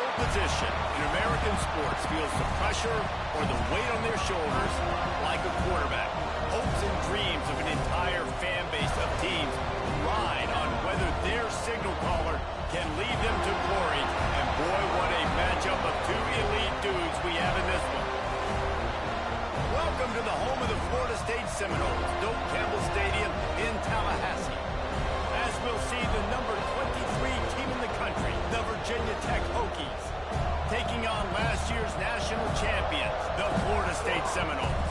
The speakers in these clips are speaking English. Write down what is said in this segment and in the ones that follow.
pole position in American sports feels the pressure or the weight on their shoulders like a quarterback. Hopes and dreams of an entire fan base of teams ride on whether their signal caller can lead them to glory. And boy, what a matchup of two elite dudes we have in this one. Welcome to the home of the Florida State Seminoles, Doak Campbell Stadium in Tallahassee. As we'll see the number 23 team in the country, the Virginia Tech Hokies, taking on last year's national champions, the Florida State Seminoles.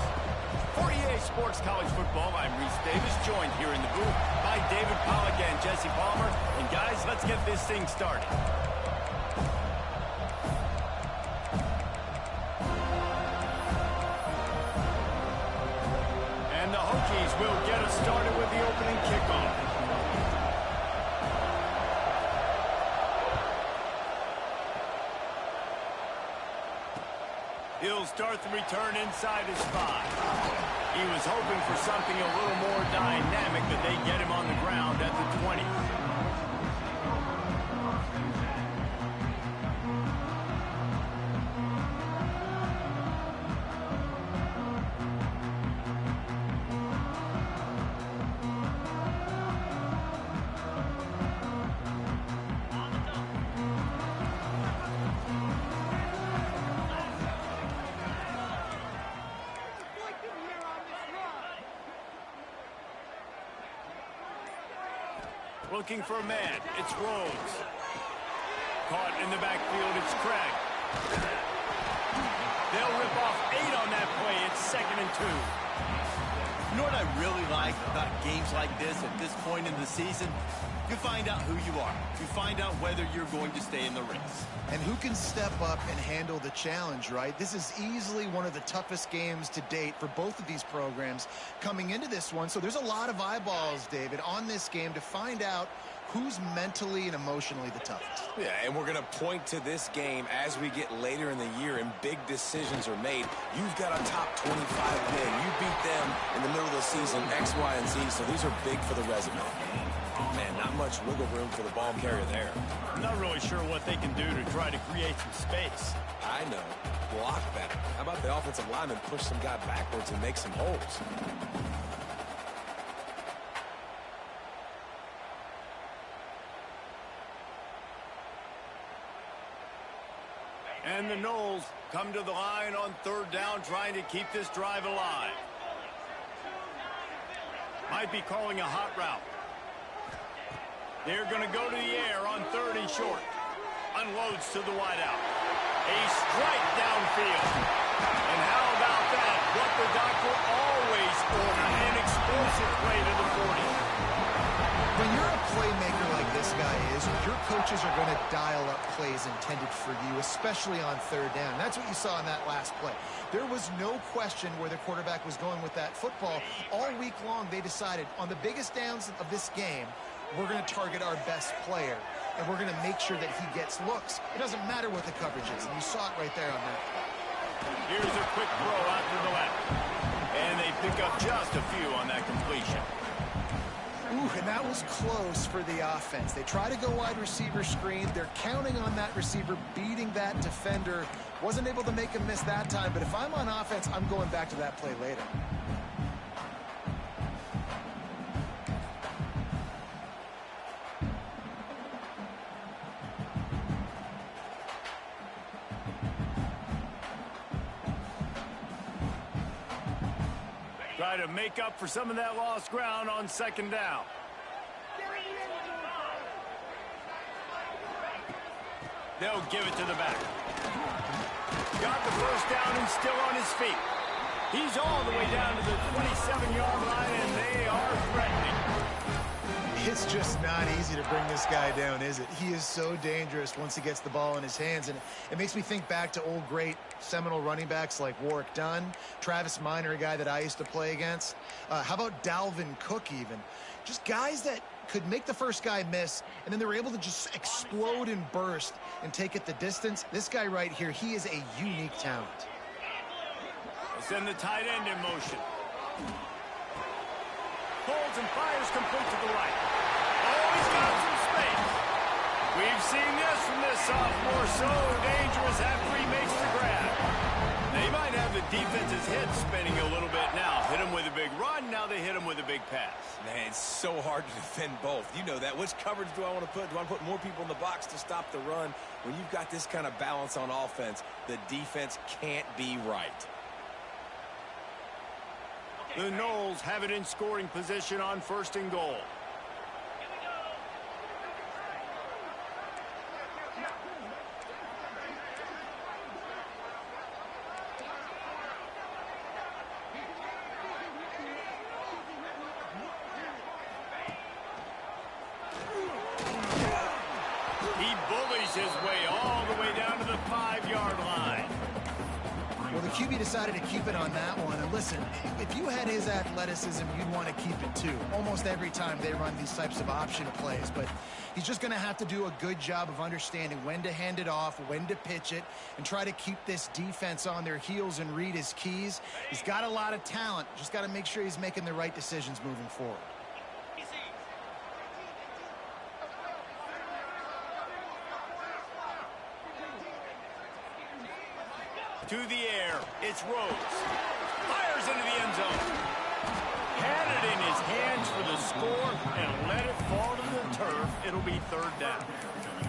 For EA Sports College Football, I'm Reese Davis, joined here in the booth by David Pollack and Jesse Palmer. And guys, let's get this thing started. And the Hokies will get us started with the opening kickoff. He'll start the return inside his 5. He was hoping for something a little more dynamic, but they get him on the ground at the 20. Looking for a man, it's Rhodes. Caught in the backfield, it's Craig. They'll rip off 8 on that play. It's 2nd and 2. You know what I really like about games like this at this point in the season? You find out who you are. You find out whether you're going to stay in the race. And who can step up and handle the challenge, right? This is easily one of the toughest games to date for both of these programs coming into this one. So there's a lot of eyeballs, David, on this game to find out who's mentally and emotionally the toughest. Yeah, and we're going to point to this game as we get later in the year and big decisions are made. You've got a top 25 win. You beat them in the middle of the season, X, Y, and Z, so these are big for the resume. Man, not much wiggle room for the ball carrier there. I'm not really sure what they can do to try to create some space. I know. Block better. How about the offensive lineman push some guy backwards and make some holes? And the Noles come to the line on 3rd down, trying to keep this drive alive. Might be calling a hot route. They're going to go to the air on 3rd and short. Unloads to the wideout. A strike downfield. And how about that? What the doctor always ordered, an explosive play to the 40. When you're a playmaker like this guy is, your coaches are going to dial up plays intended for you, especially on 3rd down. That's what you saw in that last play. There was no question where the quarterback was going with that football. All week long, they decided on the biggest downs of this game, we're going to target our best player, and we're going to make sure that he gets looks. It doesn't matter what the coverage is, and you saw it right there on that play. Here's a quick throw out to the left. And they pick up just a few on that completion. Ooh, and that was close for the offense. They try to go wide receiver screen. They're counting on that receiver beating that defender. Wasn't able to make him miss that time, but if I'm on offense, I'm going back to that play later. Try to make up for some of that lost ground on 2nd down. They'll give it to the back. Got the 1st down and still on his feet. He's all the way down to the 27-yard line, and they are threatening. It's just not easy to bring this guy down, is it? He is so dangerous once he gets the ball in his hands, and it makes me think back to old great Seminole running backs like Warwick Dunn, Travis Minor, a guy that I used to play against. How about Dalvin Cook even? Just guys that could make the first guy miss, and then they were able to just explode and burst and take it the distance. This guy right here, he is a unique talent. They send the tight end in motion. Pulls and fires complete to the right. Oh, he's got some space. We've seen this from this sophomore so dangerous after he makes the grab. They might have the defense's head spinning a little bit now. Hit him with a big run, now they hit him with a big pass. Man, it's so hard to defend both. You know that. Which coverage do I want to put? Do I want to put more people in the box to stop the run? When you've got this kind of balance on offense, the defense can't be right. The Noles have it in scoring position on 1st and goal. He bullies his way all the way down to the 5-yard line. Well, the QB decided to keep it on that one. And listen, if you had his athleticism, you'd want to keep it too. Almost every time they run these types of option plays. But he's just going to have to do a good job of understanding when to hand it off, when to pitch it, and try to keep this defense on their heels and read his keys. He's got a lot of talent. Just got to make sure he's making the right decisions moving forward. To the air, it's Rhodes. Fires into the end zone. Had it in his hands for the score and let it fall to the turf. It'll be 3rd down.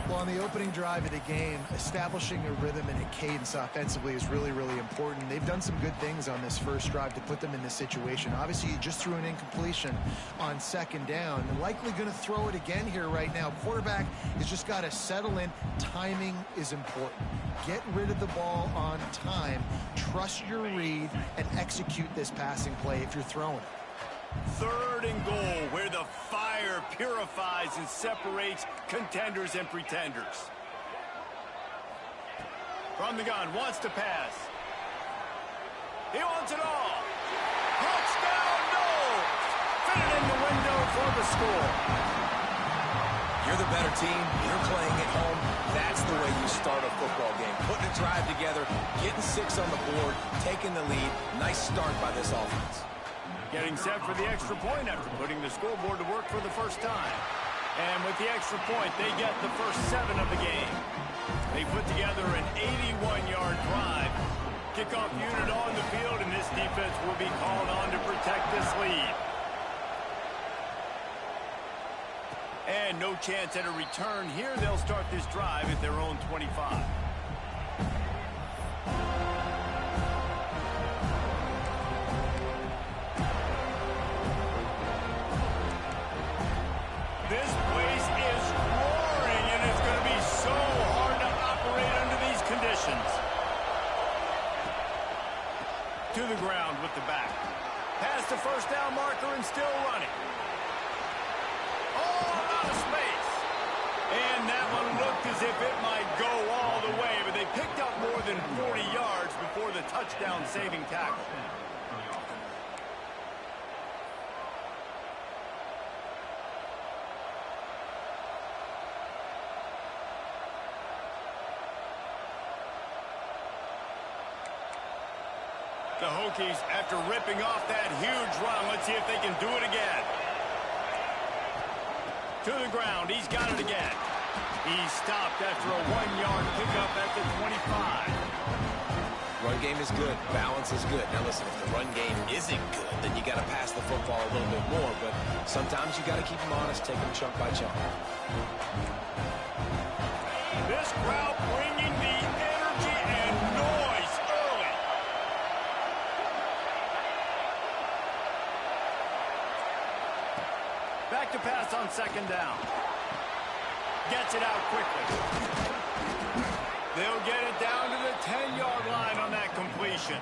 Well, on the opening drive of the game, establishing a rhythm and a cadence offensively is really, really important. They've done some good things on this first drive to put them in this situation. Obviously, you just threw an incompletion on 2nd down. They're likely going to throw it again here right now. Quarterback has just got to settle in. Timing is important. Get rid of the ball on time. Trust your read and execute this passing play if you're throwing it. 3rd and goal, where the fire purifies and separates contenders and pretenders. From the gun, wants to pass. He wants it all. Touchdown, no! Fit it in the window for the score. You're the better team. You're playing at home. That's the way you start a football game. Putting a drive together, getting 6 on the board, taking the lead. Nice start by this offense. Getting set for the extra point after putting the scoreboard to work for the first time. And with the extra point, they get the first 7 of the game. They put together an 81-yard drive. Kickoff unit on the field, and this defense will be called on to protect this lead. And no chance at a return here. They'll start this drive at their own 25. This place is roaring, and it's going to be so hard to operate under these conditions. To the ground with the back. Past the 1st down marker and still running. Oh, out of space. And that one looked as if it might go all the way, but they picked up more than 40 yards before the touchdown-saving tackle. The Hokies, after ripping off that huge run, let's see if they can do it again. To the ground, he's got it again. He's stopped after a 1-yard pickup at the 25. Run game is good. Balance is good. Now listen, if the run game isn't good, then you got to pass the football a little bit more. But sometimes you got to keep them honest, take them chunk by chunk. This crowd bringing the energy and noise early. Back to pass on 2nd down. Gets it out quickly. They'll get it down to the 10-yard line on that completion.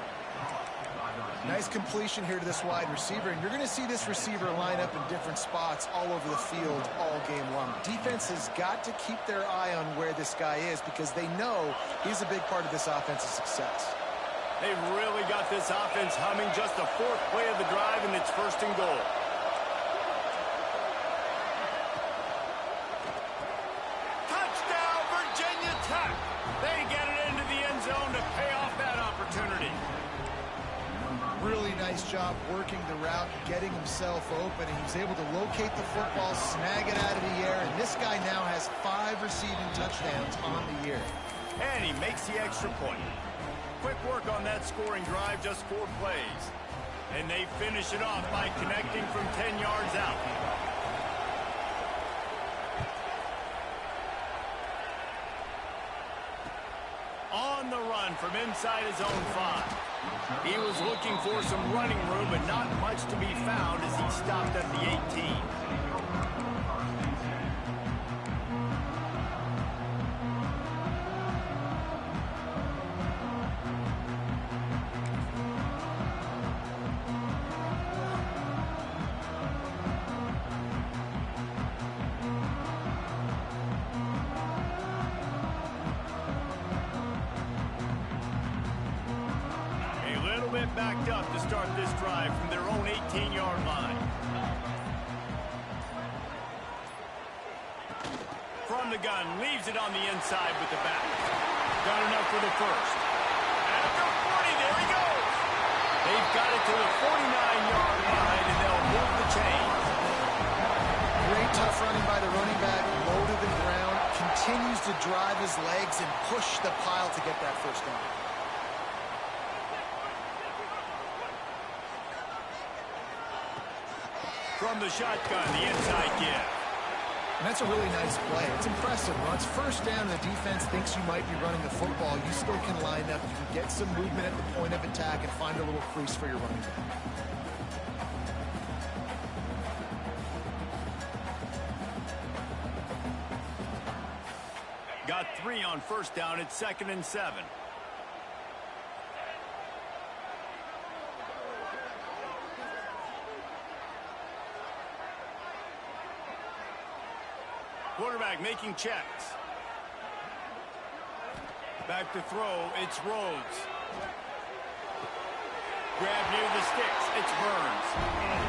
Nice completion here to this wide receiver, and you're going to see this receiver line up in different spots all over the field all game long. Defense has got to keep their eye on where this guy is because they know he's a big part of this offense's success. They've really got this offense humming. Just the 4th play of the drive, and it's 1st and goal. Touchdown, Virginia Tech! They get it into the end zone to pay off that opportunity. Really nice job working the route, getting himself open, and he was able to locate the football, snag it out of the air, and this guy now has 5 receiving touchdowns on the year. And he makes the extra point. Quick work on that scoring drive, just 4 plays. And they finish it off by connecting from 10 yards out. On the run from inside his own 5. He was looking for some running room, but not much to be found as he stopped at the 18. Backed up to start this drive from their own 18-yard line. From the gun, leaves it on the inside with the back. Got enough for the first. At the 40, there he goes. They've got it to the 49-yard line, and they'll move the chains. Great tough running by the running back, low to the ground, continues to drive his legs and push the pile to get that first down. From the shotgun, the inside give. And that's a really nice play. It's impressive. When it's first down and the defense thinks you might be running the football, you still can line up. You can get some movement at the point of attack and find a little crease for your running back. Got 3 on first down. It's 2nd and 7. Quarterback making checks. Back to throw. It's Rhodes. Grab near the sticks. It's Burns.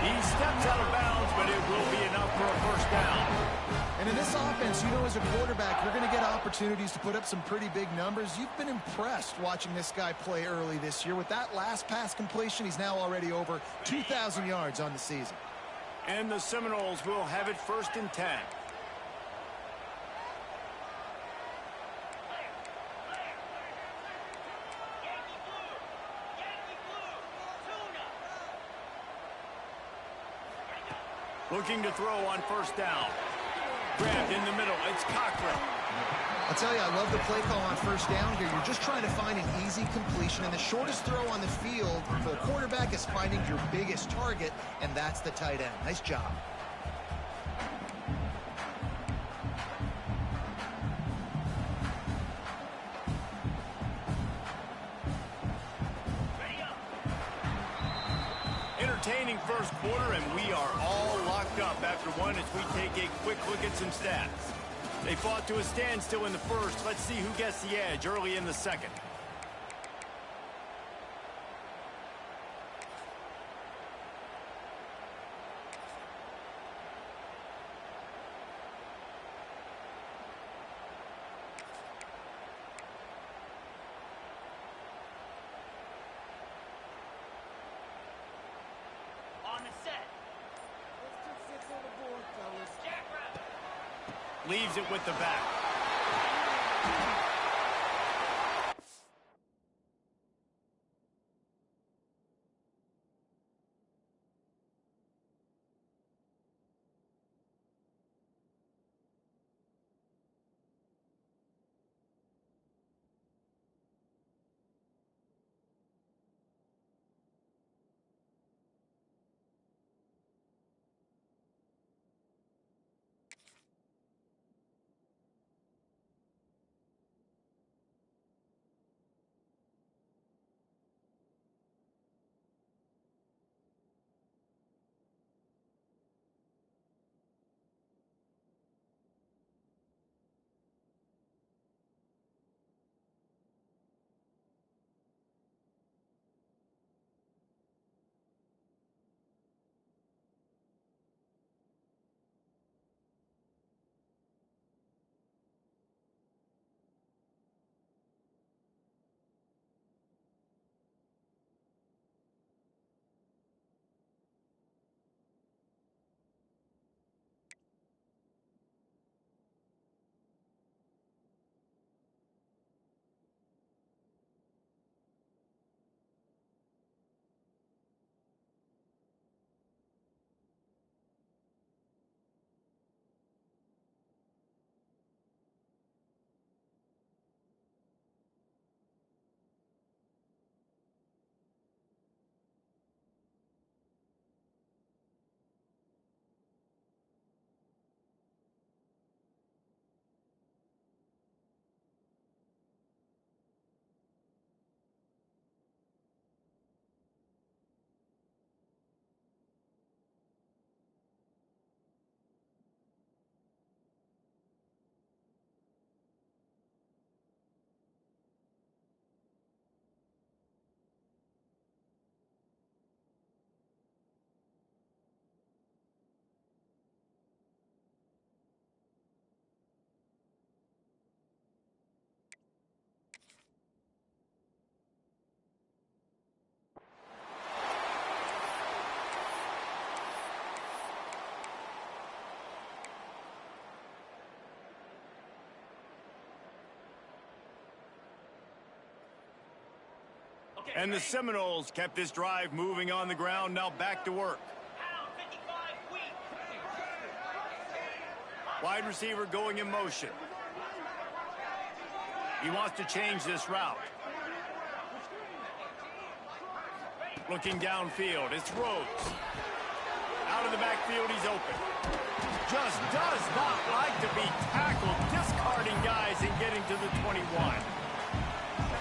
He steps out of bounds, but it will be enough for a first down. And in this offense, you know, as a quarterback, you're going to get opportunities to put up some pretty big numbers. You've been impressed watching this guy play early this year. With that last pass completion, he's now already over 2,000 yards on the season. And the Seminoles will have it 1st and 10. Looking to throw on first down. Grabbed in the middle. It's Cochran. I'll tell you, I love the play call on first down here. You're just trying to find an easy completion, and the shortest throw on the field for a quarterback is finding your biggest target, and that's the tight end. Nice job. Entertaining first quarter, and we are all locked up after one as we take a quick look at some stats. They fought to a standstill in the first. Let's see who gets the edge early in the second. Leaves it with the back. And the Seminoles kept this drive moving on the ground. Now back to work. Wide receiver going in motion. He wants to change this route. Looking downfield, it's Rhodes. Out of the backfield, he's open. Just does not like to be tackled, discarding guys and getting to the 21.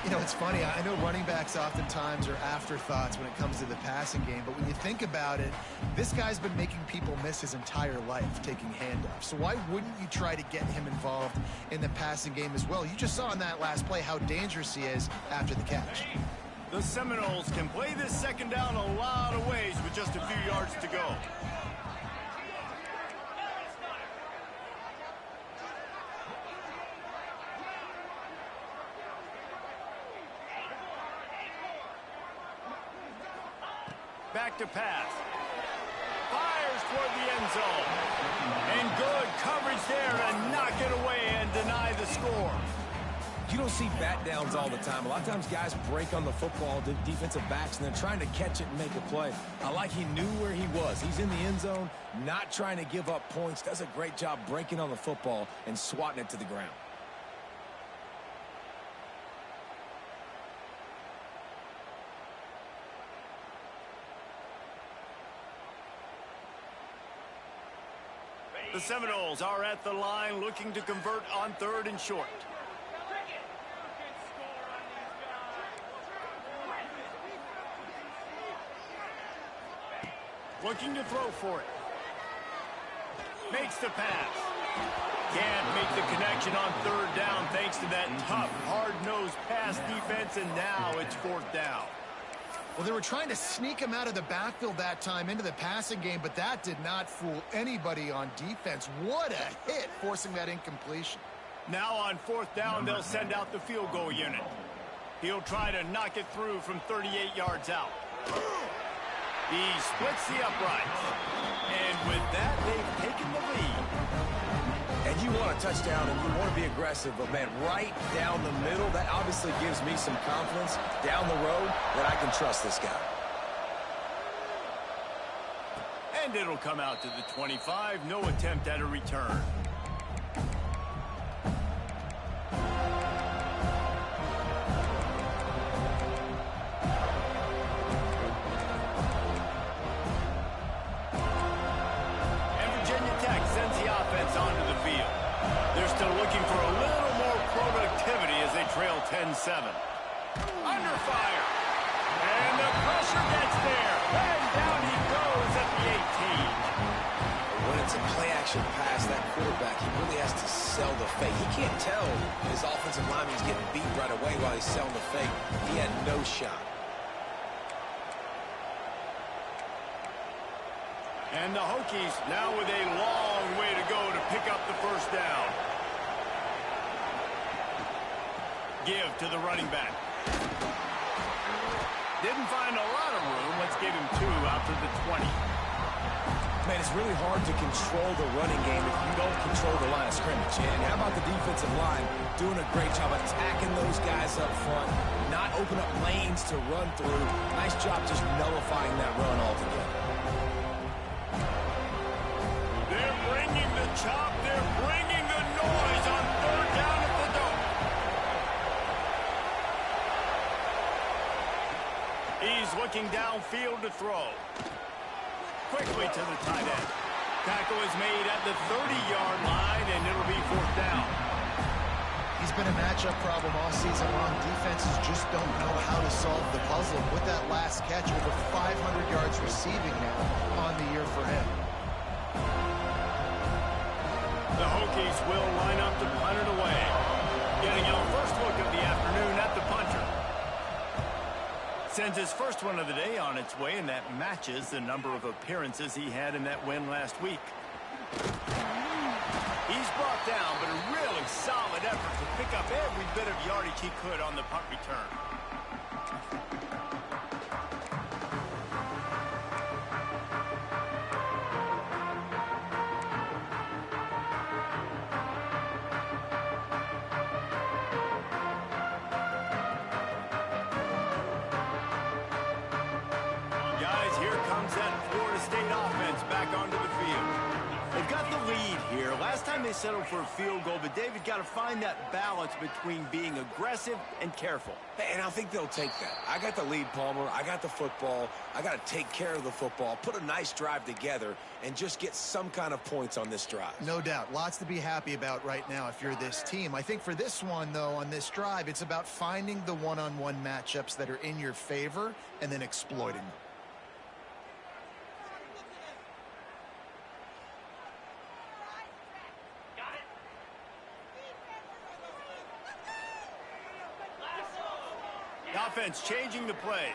You know, it's funny. I know running backs oftentimes are afterthoughts when it comes to the passing game, but when you think about it, this guy's been making people miss his entire life taking handoffs. So why wouldn't you try to get him involved in the passing game as well? You just saw in that last play how dangerous he is after the catch. The Seminoles can play this second down a lot of ways with just a few yards to go. Back to pass. Fires toward the end zone. And good coverage there to knock it away and deny the score. You don't see bat downs all the time. A lot of times guys break on the football, the defensive backs, and they're trying to catch it and make a play. I like he knew where he was. He's in the end zone, not trying to give up points. Does a great job breaking on the football and swatting it to the ground. The Seminoles are at the line looking to convert on 3rd and short. Looking to throw for it. Makes the pass. Can't make the connection on 3rd down thanks to that tough, hard-nosed pass defense, and now it's 4th down. Well, they were trying to sneak him out of the backfield that time into the passing game, but that did not fool anybody on defense. What a hit, forcing that incompletion. Now on 4th down, they'll send out the field goal unit. He'll try to knock it through from 38 yards out. He splits the uprights. And with that, they've taken the lead. And you want a touchdown and you want to be aggressive, but man, right down the middle, that obviously gives me some confidence down the road that I can trust this guy. And it'll come out to the 25. No attempt at a return. Onto the field. They're still looking for a little more productivity as they trail 10-7. Under fire. And the pressure gets there. And down he goes at the 18. When it's a play-action pass, that quarterback, he really has to sell the fake. He can't tell his offensive lineman's getting beat right away while he's selling the fake. He had no shot. And the Hokies now with a long way to go to pick up the 1st down. Give to the running back. Didn't find a lot of room. Let's give him 2 out to the 20. Man, it's really hard to control the running game if you don't control the line of scrimmage. And how about the defensive line doing a great job attacking those guys up front, not open up lanes to run through. Nice job just nullifying that run altogether. They're bringing the chop. They're bringing the noise on 3rd down at the dome. He's looking downfield to throw. Quickly to the tight end. Tackle is made at the 30-yard line, and it'll be 4th down. He's been a matchup problem all season long. Defenses just don't know how to solve the puzzle. With that last catch, over 500 yards receiving now on the year for him. The Hokies will line up to punt it away. Getting our first look of the afternoon at the punter. Sends his first one of the day on its way, and that matches the number of appearances he had in that win last week. He's brought down, but a really solid effort to pick up every bit of yardage he could on the punt return. here comes that Florida State offense back onto the field. They've got the lead here. Last time they settled for a field goal, but David got to find that balance between being aggressive and careful. And I think they'll take that. I got the lead, Palmer. I got the football. I got to take care of the football, put a nice drive together, and just get some kind of points on this drive. No doubt. Lots to be happy about right now if you're this team. I think for this one, though, on this drive, it's about finding the one-on-one matchups that are in your favor and then exploiting them. The offense changing the play.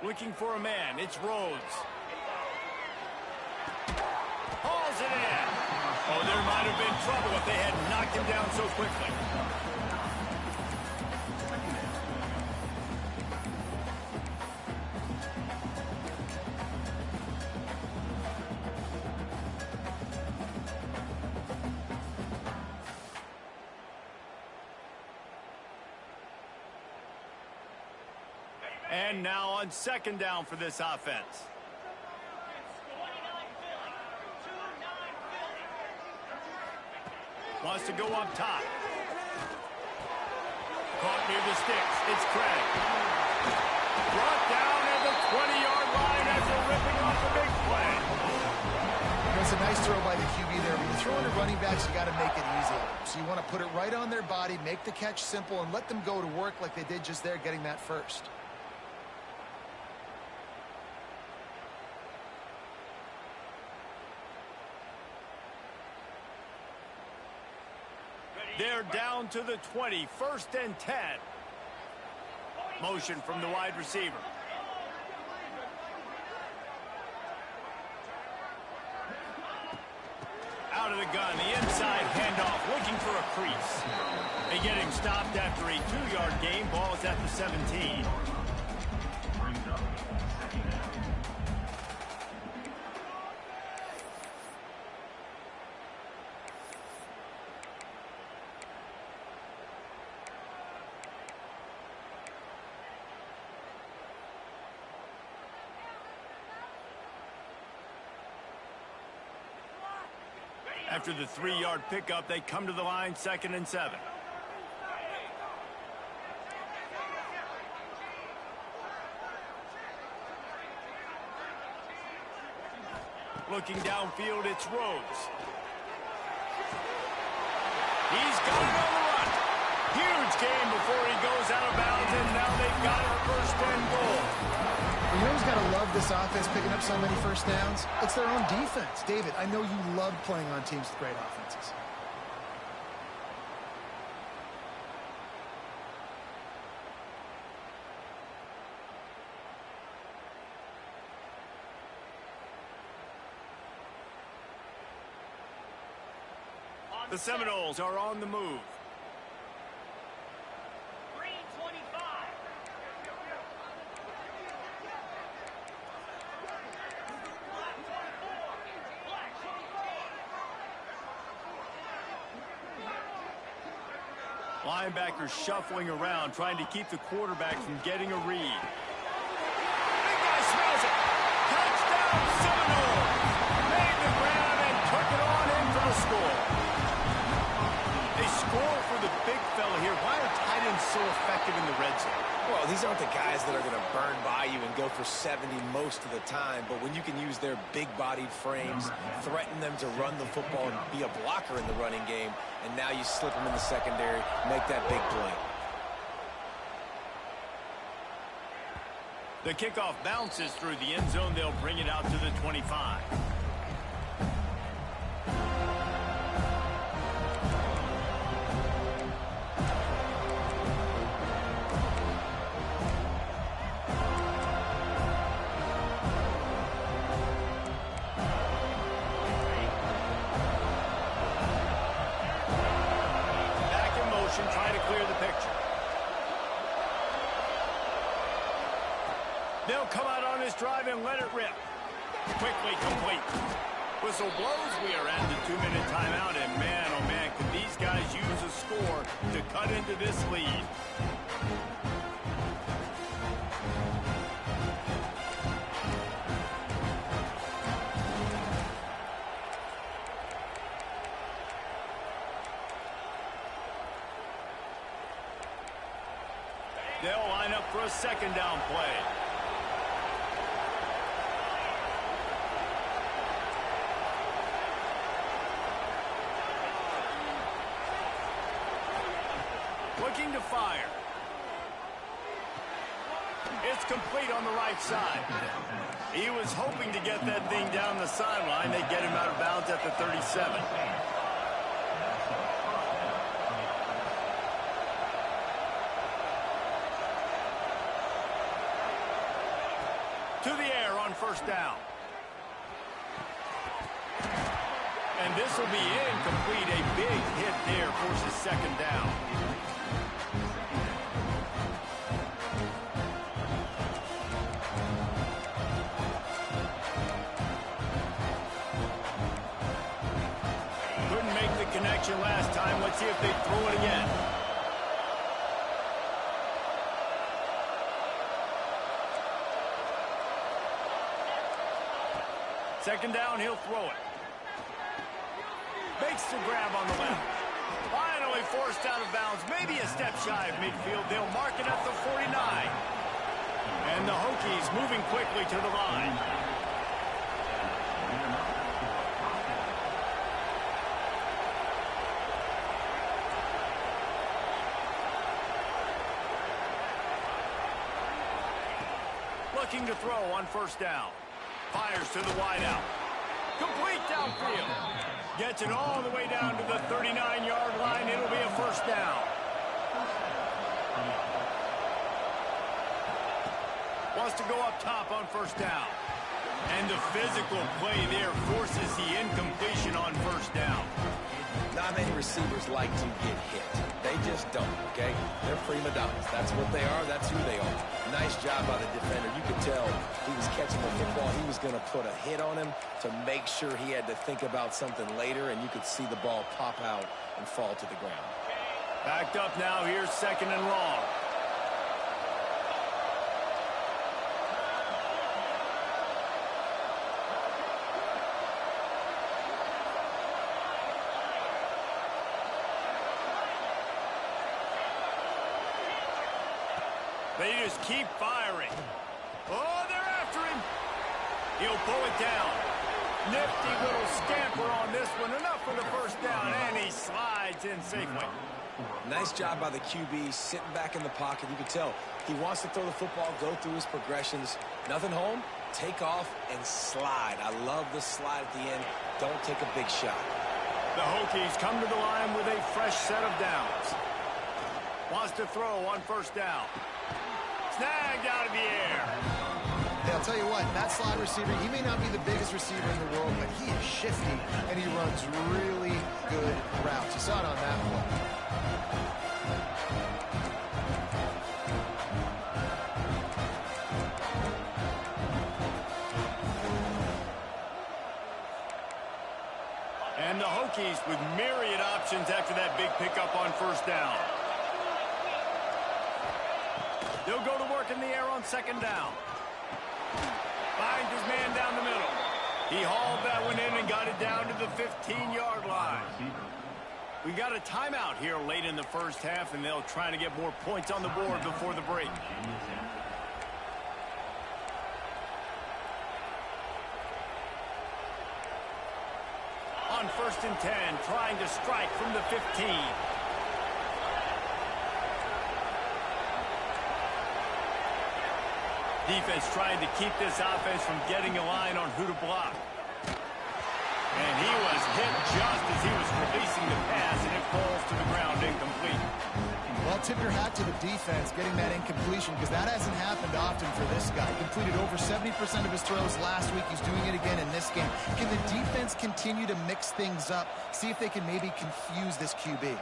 Looking for a man. It's Rhodes. Hauls it in. Oh, there might have been trouble if they had knocked him down so quickly. And now on second down for this offense. Wants to go up top. Caught near the sticks. It's Craig. Brought down at the 20-yard line after ripping off the big play. That's a nice throw by the QB there. When you're throwing to running backs, you got to make it easy. So you want to put it right on their body, make the catch simple, and let them go to work like they did just there, getting that first. They're down to the 20, 1st and 10. Motion from the wide receiver. Out of the gun, the inside handoff, looking for a crease. They get him stopped after a 2-yard gain. Ball is at the 17. After the 3-yard pickup, they come to the line, 2nd and 7. Looking downfield, it's Rhodes. He's got it on the run. Huge game before he goes out of bounds, and now they've got it 1st and goal. You know who's got to love this offense picking up so many first downs? It's their own defense. David, I know you love playing on teams with great offenses. The Seminoles are on the move. Linebackers shuffling around, trying to keep the quarterback from getting a read. Big guy smells it. Touchdown, Seminoles. Made the grab and took it on in for the score. They score for the big fella here. Why are tight ends so effective in the red zone? Well, these aren't the guys that are going to burn by you and go for 70 most of the time, but when you can use their big-bodied frames, threaten them to run the football and be a blocker in the running game, and now you slip them in the secondary, make that big play. The kickoff bounces through the end zone. They'll bring it out to the 25. Trying to clear the picture. They'll come out on this drive and let it rip. Quickly complete. Whistle blows. We are at the 2-minute timeout, and man, oh man, these guys use a score to cut into this lead. They'll line up for a second down play. Looking to fire. It's complete on the right side. He was hoping to get that thing down the sideline. They get him out of bounds at the 37. To the air on first down. And this will be incomplete. A big hit there forces second down. Couldn't make the connection last time. Let's see if they throw it again. Second down, he'll throw it. Makes the grab on the left. Finally forced out of bounds. Maybe a step shy of midfield. They'll mark it at the 49. And the Hokies moving quickly to the line. Looking to throw on first down. Fires to the wideout. Complete downfield. Gets it all the way down to the 39-yard line. It'll be a first down. Wants to go up top on first down. And the physical play there forces the incompletion on first down. Not many receivers like to get hit. They just don't, okay? They're prima donnas. That's what they are. That's who they are. Nice job by the defender. You could tell he was catching the football. He was going to put a hit on him to make sure he had to think about something later, and you could see the ball pop out and fall to the ground. Backed up now. Here's second and long. They just keep firing. Oh, they're after him. He'll pull it down. Nifty little scamper on this one. Enough for the first down, and he slides in safely. Nice job by the QB, sitting back in the pocket. You can tell he wants to throw the football, go through his progressions. Nothing home, take off, and slide. I love the slide at the end. Don't take a big shot. The Hokies come to the line with a fresh set of downs. Wants to throw on first down. Snagged out of the air. Yeah, I'll tell you what, that slot receiver, he may not be the biggest receiver in the world, but he is shifty, and he runs really good routes. You saw it on that one. And the Hokies with myriad options after that big pickup on first down. They'll go to work in the air on second down. Finds his man down the middle. He hauled that one in and got it down to the 15-yard line. We got a timeout here late in the first half, and they'll try to get more points on the board before the break. On first and 10, trying to strike from the 15. Defense trying to keep this offense from getting a line on who to block. And he was hit just as he was releasing the pass, and it falls to the ground incomplete. Well, tip your hat to the defense getting that incompletion, because that hasn't happened often for this guy. Completed over 70% of his throws last week. He's doing it again in this game. Can the defense continue to mix things up? See if they can maybe confuse this QB.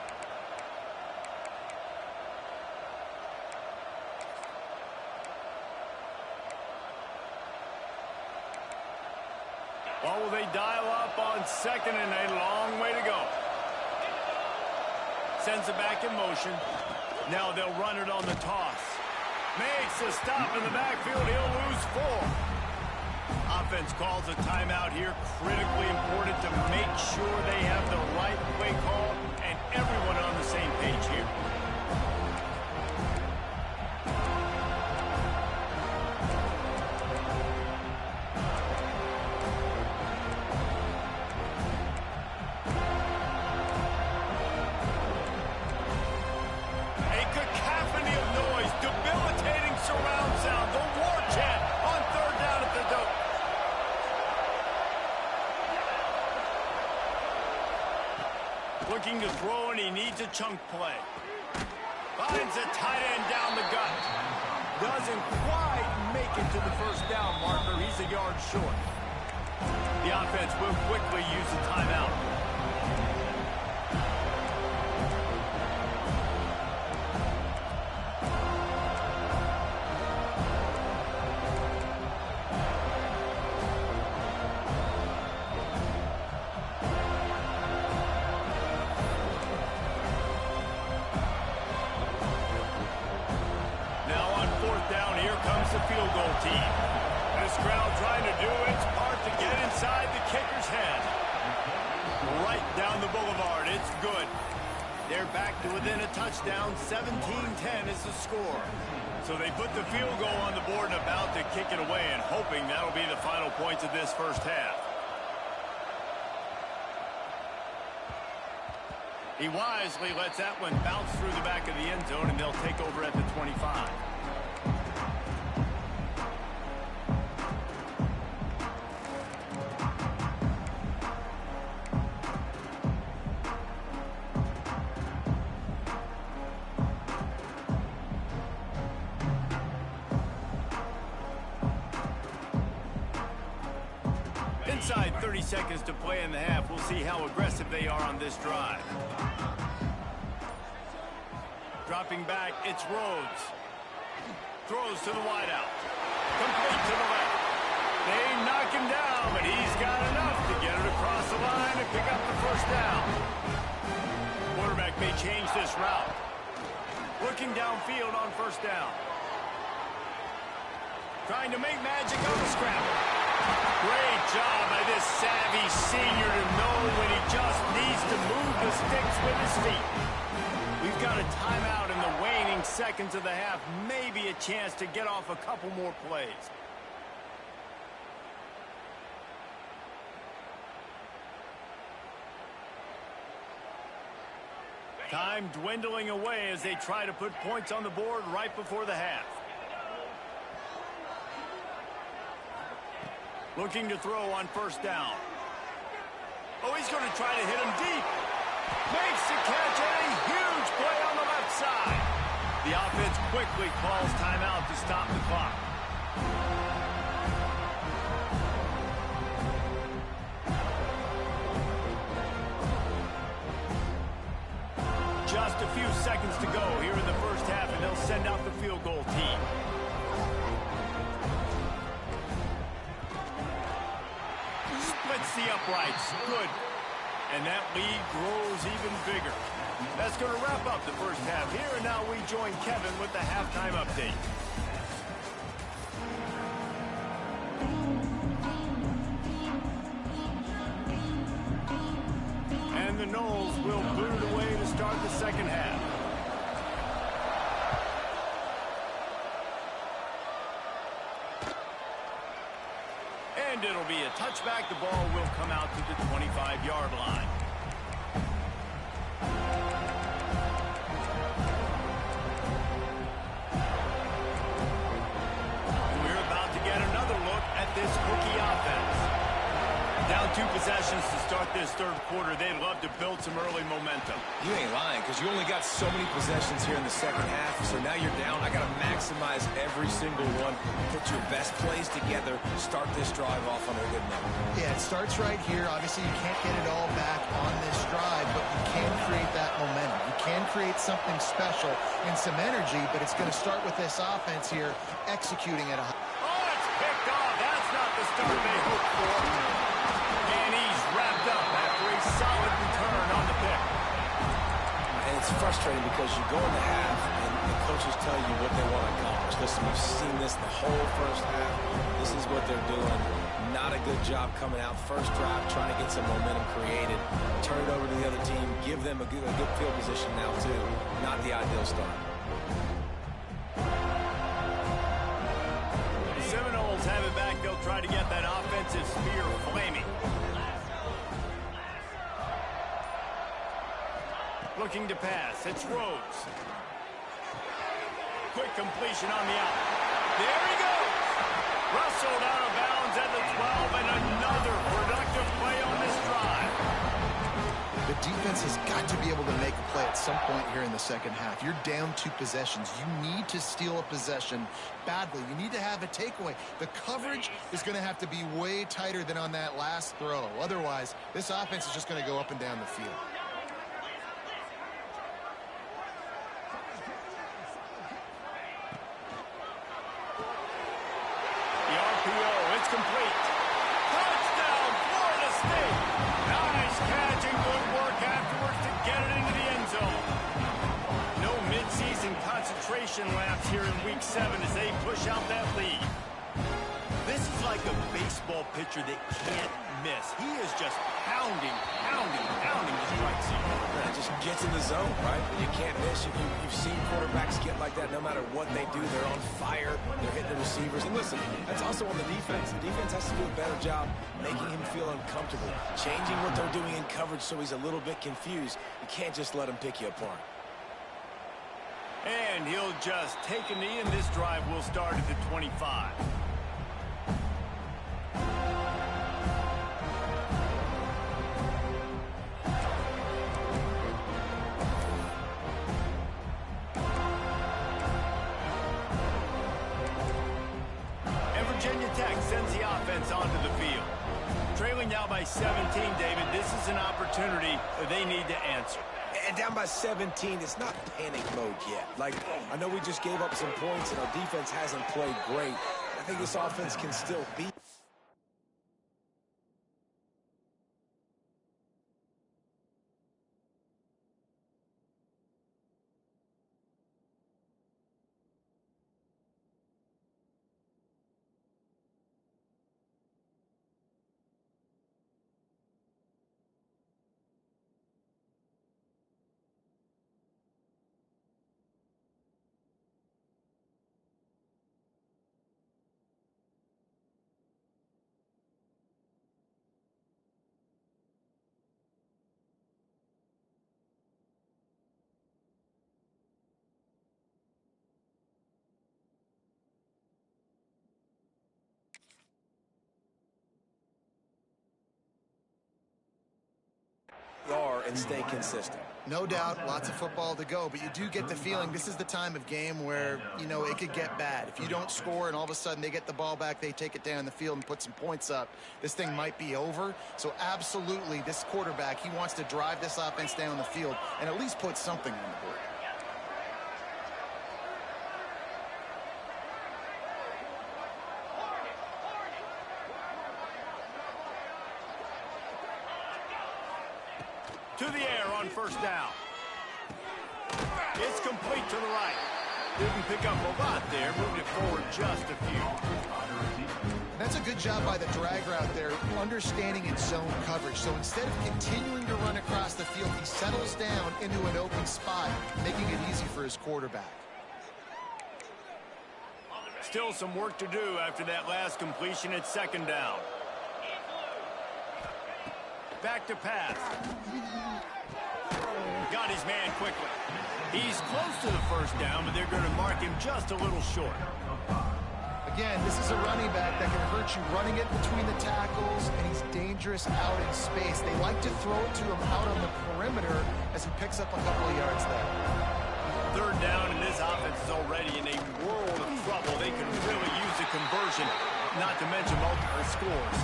Well, will they dial up on second and a long way to go? sends it back in motion. Now they'll run it on the toss. Makes a stop in the backfield. He'll lose 4. Offense calls a timeout here. Critically important to make sure they have the right play call and everyone on the same page here. Looking to throw, and he needs a chunk play. Finds a tight end down the gut. Doesn't quite make it to the first down marker. He's a yard short. The offense will quickly use a timeout. The field goal team. This crowd trying to do its part to get inside the kicker's head. Right down the boulevard. It's good. They're back to within a touchdown. 17-10 is the score. So they put the field goal on the board and about to kick it away, and hoping that'll be the final points of this first half. He wisely lets that one bounce through the back of the end zone, and they'll take over at the 25. Inside 30 seconds to play in the half. We'll see how aggressive they are on this drive. Dropping back, it's Rhodes. Throws to the wideout. Complete to the left. They knock him down, but he's got enough to get it across the line and pick up the first down. Quarterback may change this route. Looking downfield on first down. Trying to make magic on the scramble. Great job by this savvy senior to know when he just needs to move the sticks with his feet. We've got a timeout in the waning seconds of the half. Maybe a chance to get off a couple more plays. Time dwindling away as they try to put points on the board right before the half. Looking to throw on first down. Oh, he's going to try to hit him deep. Makes the catch and a huge play on the left side. The offense quickly calls timeout to stop the clock. Just a few seconds to go here in the first half, and they'll send out the field goal team. Splits the uprights. Good. And that lead grows even bigger. That's going to wrap up the first half here, and now we join Kevin with the halftime update. And the Noles will boot it away to start the second half. And it'll be a touchback. The ball will come out to the 25-yard line. We're about to get another look at this rookie offense. Down 2 possessions to start this third quarter. They'd love to build some early momentum. You ain't lying, because you only got so many possessions here in the second half, so now you're down. I got to maximize every single one. Put your best plays together. Start this drive off on a good note. Yeah, it starts right here. Obviously, you can't get it all back on this drive, but you can create that momentum. You can create something special and some energy, but it's going to start with this offense here executing at a high. Oh, it's picked off. That's not the start they hoped for. And he's wrapped up after a solid return on the pick. And it's It's frustrating because you go in the half and the coaches tell you what they want to accomplish. Listen, we've seen this the whole first half. This is what they're doing. Not a good job coming out first drive, trying to get some momentum created. Turn it over to the other team. Give them a good field position now, too. Not the ideal start. The Seminoles have it back. They'll try to get that offensive spear flaming. Looking to pass. It's Rhodes. Quick completion on the out. There he goes. Rustled out of bounds at the 12, and another productive play on this drive. The defense has got to be able to make a play at some point here in the second half. You're down 2 possessions. You need to steal a possession badly. You need to have a takeaway. The coverage is going to have to be way tighter than on that last throw. Otherwise, this offense is just going to go up and down the field. It's complete. Touchdown, Florida State. Nice catch and good work afterwards to get it into the end zone. No midseason concentration lapse here in Week 7 as they push out that lead. This is like a baseball pitcher that can't miss. He is just pounding the strike zone. It just gets in the zone, right? You can't miss. You've seen quarterbacks get like that no matter what they do. They're on fire. They're hitting the receivers. And listen, that's also on the defense. The defense has to do a better job making him feel uncomfortable, changing what they're doing in coverage so he's a little bit confused. You can't just let him pick you apart. And he'll just take a knee, and this drive will start at the 25. Virginia Tech sends the offense onto the field. Trailing now by 17, David, this is an opportunity that they need to answer. And down by 17, it's not panic mode yet. Like, I know we just gave up some points and our defense hasn't played great. I think this offense can still beat. And stay consistent. No doubt, lots of football to go, but you do get the feeling this is the time of game where, you know, it could get bad. If you don't score and all of a sudden they get the ball back, they take it down the field and put some points up, this thing might be over. So absolutely, this quarterback, he wants to drive this offense down the field and at least put something on the board. To the air on first down. It's complete to the right. Didn't pick up a lot there. Moved it forward just a few. That's a good job by the drag route there, understanding its zone coverage. So instead of continuing to run across the field, he settles down into an open spot, making it easy for his quarterback. Still some work to do after that last completion at second down. Back to pass. Got his man quickly. He's close to the first down, but they're going to mark him just a little short. Again, this is a running back that can hurt you running it between the tackles, and he's dangerous out in space. They like to throw it to him out on the perimeter as he picks up a couple of yards there. Third down, and this offense is already in a world of trouble. They can really use a conversion, not to mention multiple scores.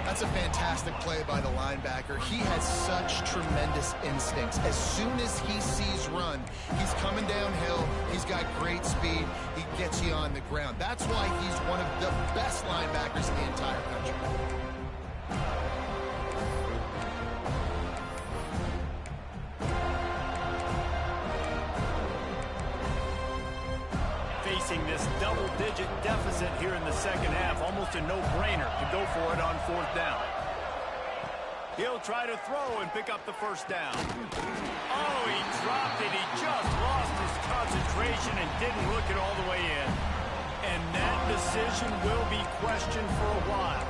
That's a fantastic play by the linebacker. He has such tremendous instincts. As soon as he sees run, he's coming downhill. He's got great speed. He gets you on the ground. That's why he's one of the best linebackers in the entire country. facing this double-digit deficit here in the second half. Almost a no-brainer to go for it on fourth down. He'll try to throw and pick up the first down. Oh, he dropped it. He just lost his concentration and didn't look it all the way in. And that decision will be questioned for a while.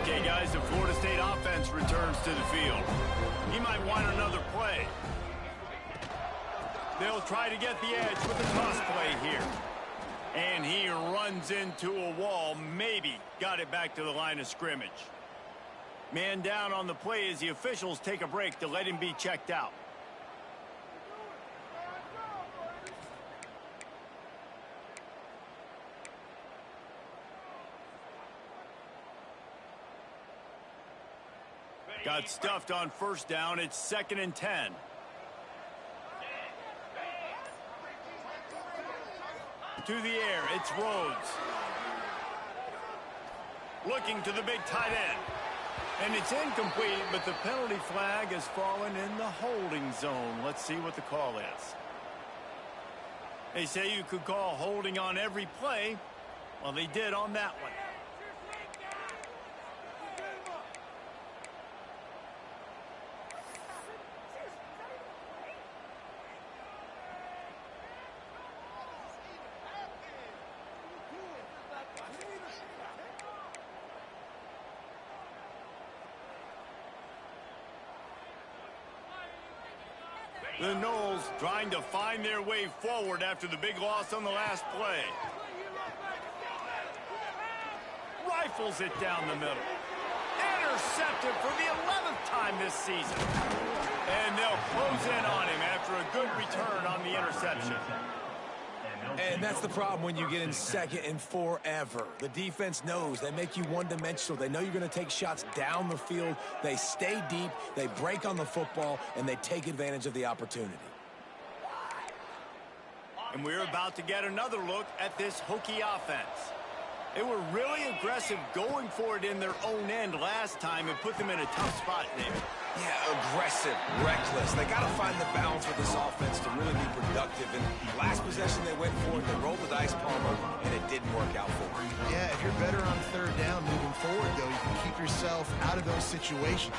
Okay, guys, the Florida State offense returns to the field. He might want another play. They'll try to get the edge with a toss play here. And he runs into a wall. Maybe got it back to the line of scrimmage. Man down on the play as the officials take a break to let him be checked out. Got stuffed on first down. It's 2nd and 10. To the air, it's Rhodes. Looking to the big tight end. And it's incomplete, but the penalty flag has fallen in the holding zone. Let's see what the call is. They say you could call holding on every play. Well, they did on that one. The Noles trying to find their way forward after the big loss on the last play. Rifles it down the middle. Intercepted for the 11th time this season. And they'll close in on him after a good return on the interception. And that's the problem when you get in second and forever. The defense knows they make you one-dimensional. They know you're going to take shots down the field. They stay deep, they break on the football, and they take advantage of the opportunity. And we're about to get another look at this Hokie offense. They were really aggressive going for it in their own end last time and put them in a tough spot there. Yeah, aggressive, reckless. They got to find the balance with this offense to really be productive. And last possession they went for it, they rolled the dice, Palmer, and it didn't work out for them. Yeah, if you're better on third down moving forward, though, you can keep yourself out of those situations.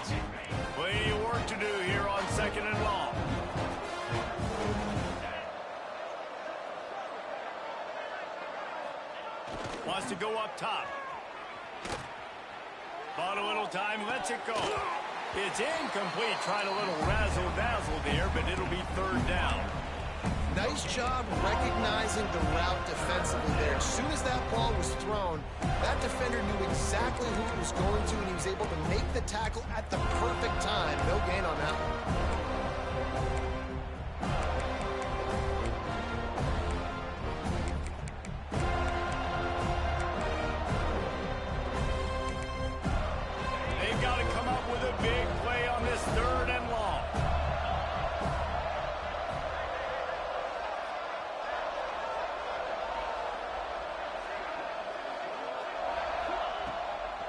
Plenty of work to do here on 2nd and long. Wants to go up top. Bought a little time, lets it go. It's incomplete, trying a little razzle-dazzle there, but it'll be 3rd down. Nice job recognizing the route defensively there. As soon as that ball was thrown, that defender knew exactly who it was going to, and he was able to make the tackle at the perfect time. No gain on that one. Big play on this 3rd and long.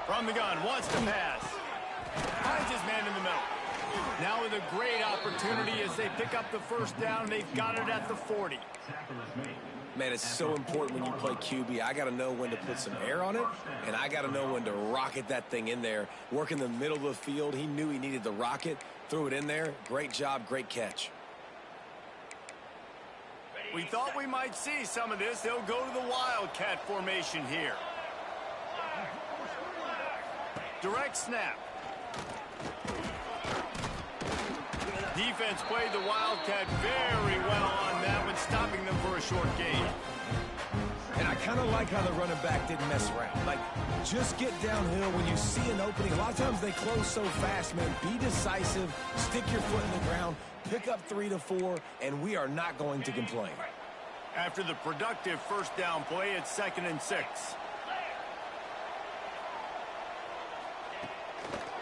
From the gun, wants to pass. Finds his man in the middle. Now with a great opportunity as they pick up the first down. They've got it at the 40. Man, it's so important when you play QB. I got to know when to put some air on it, and I got to know when to rocket that thing in there. Work in the middle of the field. He knew he needed the rocket. Threw it in there. Great job, great catch. We thought we might see some of this. They'll go to the Wildcat formation here. Direct snap. Defense played the Wildcat very well on that one, stopping them for a short gain. And I kind of like how the running back didn't mess around. Like, just get downhill when you see an opening. A lot of times they close so fast, man. Be decisive, stick your foot in the ground, pick up 3 to 4, and we are not going to complain. After the productive first down play, it's 2nd and 6.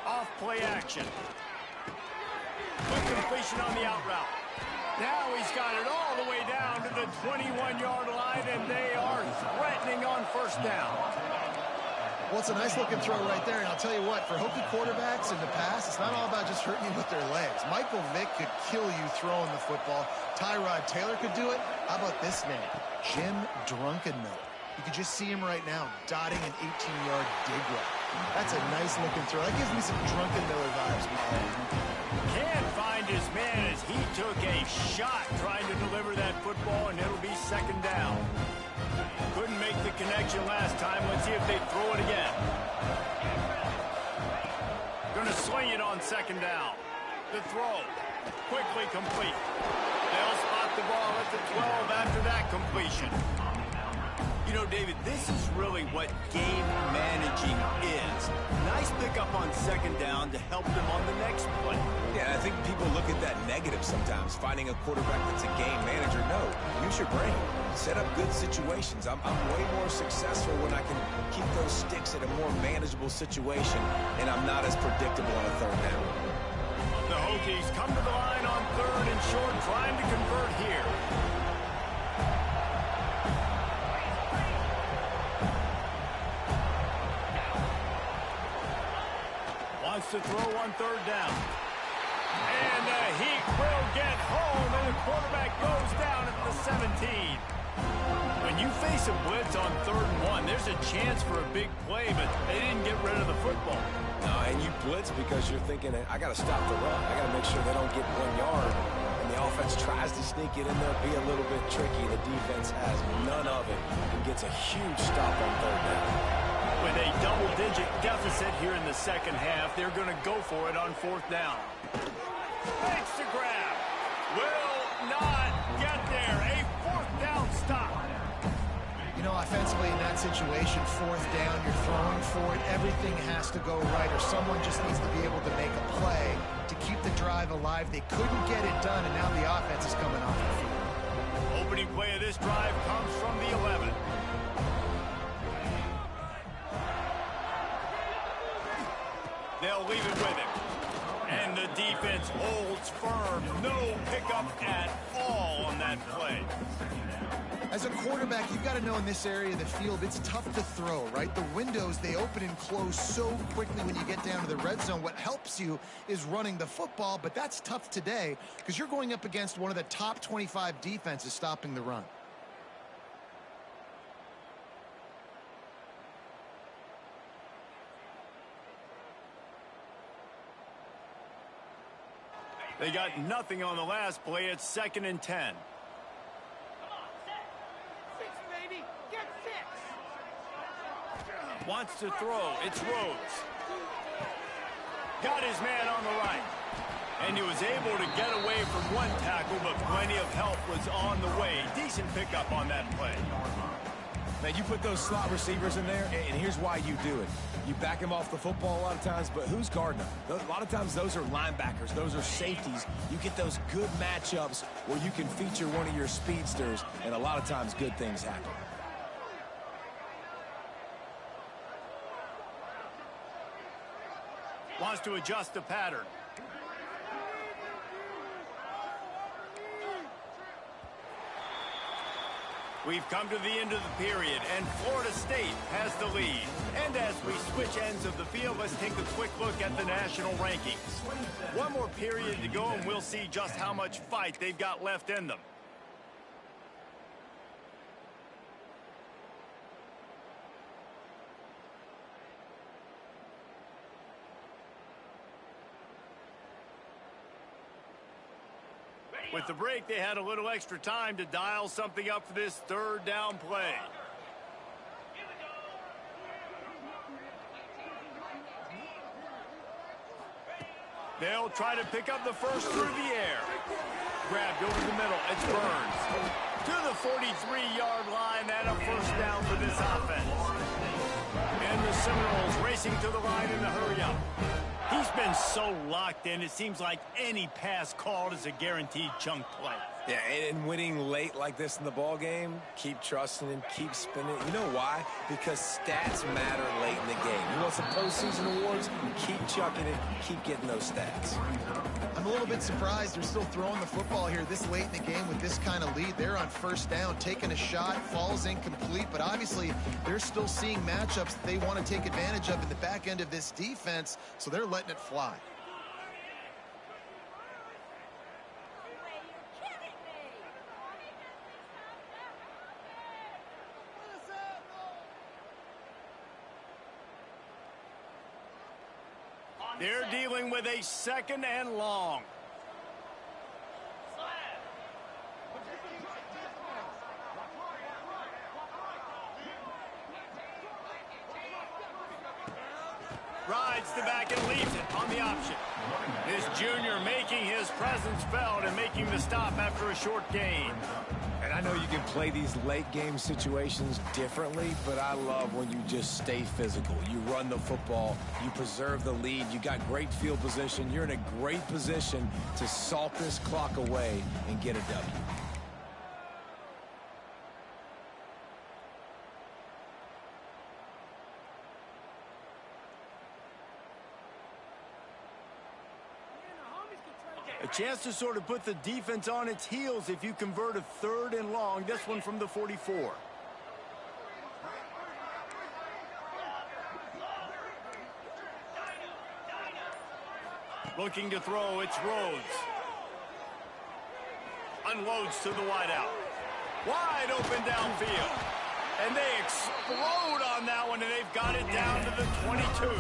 Off play action. Quick completion on the out route. Now he's got it all the way down to the 21-yard line, and they are threatening on first down. Well, it's a nice-looking throw right there, and I'll tell you what, for Hokie quarterbacks in the past, it's not all about just hurting you with their legs. Michael Vick could kill you throwing the football. Tyrod Taylor could do it. How about this name? Jim Drunkenmiller. You can just see him right now dotting an 18-yard dig route. That's a nice-looking throw. That gives me some Drunkenmiller vibes. Can't find his man as he took a shot trying to deliver that football, and it'll be second down. Couldn't make the connection last time. Let's see if they throw it again. Gonna sling it on second down. The throw, quickly complete. They'll spot the ball at the 12 after that completion. You know, David, this is really what game managing is. Nice pickup on second down to help them on the next play. Yeah, I think people look at that negative sometimes, finding a quarterback that's a game manager. No, use your brain. Set up good situations. I'm way more successful when I can keep those sticks in a more manageable situation, and I'm not as predictable on a third down. The Hokies come to the line on third and short, trying to convert here. Wants to throw on third down. And the Heat will get home, and the quarterback goes down at the 17. When you face a blitz on 3rd and 1, there's a chance for a big play, but they didn't get rid of the football. No, and you blitz because you're thinking, I got to stop the run. I got to make sure they don't get 1 yard. And the offense tries to sneak it in there, be a little bit tricky. The defense has none of it and gets a huge stop on 3rd down. With a double-digit deficit here in the second half, they're going to go for it on 4th down. Makes the grab. Will not get there. A 4th down stop. You know, offensively in that situation, 4th down, you're throwing for it. Everything has to go right, or someone just needs to be able to make a play to keep the drive alive. They couldn't get it done, and now the offense is coming off the field. Opening play of this drive comes from the 11. They'll leave it with him. And the defense holds firm. No pickup at all on that play. As a quarterback, you've got to know in this area of the field, it's tough to throw, right? The windows, they open and close so quickly when you get down to the red zone. What helps you is running the football, but that's tough today because you're going up against one of the top 25 defenses stopping the run. They got nothing on the last play. It's 2nd and 10. Wants to throw. It's Rhodes. Got his man on the right. And he was able to get away from one tackle, but plenty of help was on the way. Decent pickup on that play. Man, you put those slot receivers in there, and here's why you do it. You back them off the football a lot of times, but who's guarding them? A lot of times those are linebackers. Those are safeties. You get those good matchups where you can feature one of your speedsters, and a lot of times good things happen. Wants to adjust the pattern. We've come to the end of the period, and Florida State has the lead. And as we switch ends of the field, let's take a quick look at the national rankings. One more period to go, and we'll see just how much fight they've got left in them. With the break, they had a little extra time to dial something up for this 3rd down play. They'll try to pick up the first through the air. Grabbed over the middle. It's Burns. To the 43-yard line and a 1st down for this offense. And the Seminoles racing to the line in the hurry-up. He's been so locked in, it seems like any pass called is a guaranteed chunk play. Yeah, and winning late like this in the ball game, keep trusting him, keep spinning. You know why? Because stats matter late in the game. You want some postseason awards? Keep chucking it, keep getting those stats. I'm a little bit surprised they're still throwing the football here this late in the game with this kind of lead. They're on first down, taking a shot, falls incomplete, but obviously they're still seeing matchups that they want to take advantage of in the back end of this defense, so they're letting it fly. They're dealing with a 2nd and long. Rides the back and leaves it on the option. This junior making his presence felt and making the stop after a short gain. And I know you can play these late game situations differently, but I love when you just stay physical. You run the football, you preserve the lead, you got great field position, you're in a great position to salt this clock away and get a W. A chance to sort of put the defense on its heels if you convert a 3rd and long. This one from the 44. Looking to throw, it's Rhodes. Unloads to the wideout. Wide open downfield. And they explode on that one, and they've got it down to the 22.